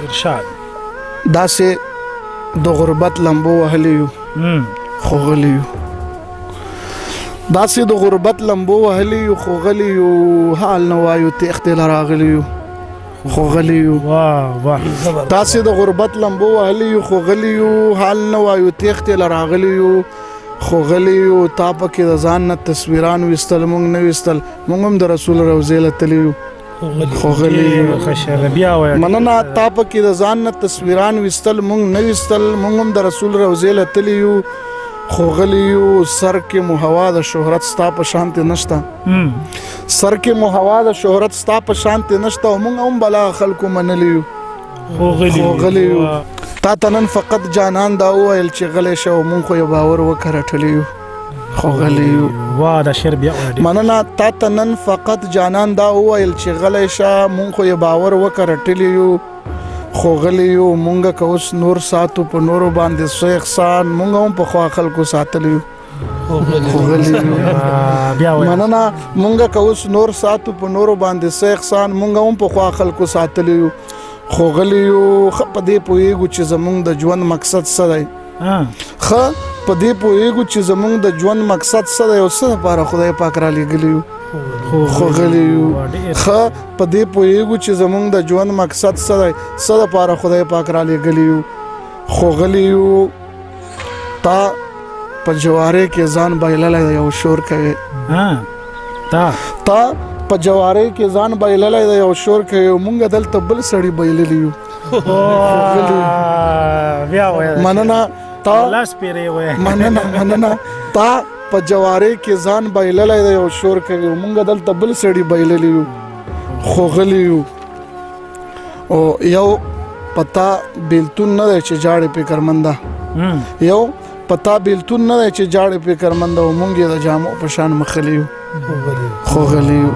ارشاد داسې د غربت لمبو وهلی یو خو غلی یو داسې د غربت لمبو وهلی یو خو غلی یو حال نه وایو تېښتې له راغلی یو خو غلی یو داسې د غربت لمبو وهلی یو خو غلی یو حال نه وایو تېښتې له راغلی یو خو غلی یو تا پکې د ځان نه تصویران ویستل موږ نه ویستل موږ هم د رسول روضې له تللي یو خو غلی یو مننه تا پکې د ځان نه تصویران ویستل موږ نه ویستل موږ هم د رسول روضې له تللي یو خو غلی یو سر کې مو هوا د شهرت ستا په شانتې نشته سر کې مو هوا د شهرت ستا په شانتې نشته او موږ هم بلا خلکو منلی یو خو غلی یو تا ته نن فقط جانان دا وویل چې غلی شه او مونږ خو یې باور وکړه رټلی یو خو غلی یو مننه تا ته نن فقط جانان دا وویل چې غلی شه مونږ خو یې باور وکړه رټلی یو خو غلی یو مونږ که اوس نور ساتو په نورو باندې څه احسان مونږ هم په خوا خلکو ساتلی یو خو غلی یو مننه مونږ که اوس نور ساتو په نورو باندې څه احسان مونږ هم په خوا خلکو ساتلی یو خو غلی یو ښه په دې پوهېږو چې زمونږ د ژوند مقصد څه دی ښه په دې پوهېږو چې زمونږ د ژوند مقصد څه دی او څه دپاره خدای پاک رالیږلی یو خو غلی یو ښه په دې پوهېږو چې زمونږ د ژوند مقصد څه دی څه دپاره خدای پاک رالیږلی یو خو غلی یو تا په جوارې کې ځان بایللی دی یو شور کوي تا په جوارې کې ځان بایللی دی یو شور کوي مونږ دلته بل سړي بایللی یو مننه تا مننه تا په جوارې کې ځان بایللی دی یو شور کوي مونږ دلته بل سړي بایللی یو خو غلی یو او یو پتا بیلتون نه دی چې جاړې فکرمنده یو پتا بیلتون نه دی چې جاړې فکرمنده او مونږ یې د جامو په شان مخلی یو خو غلی یو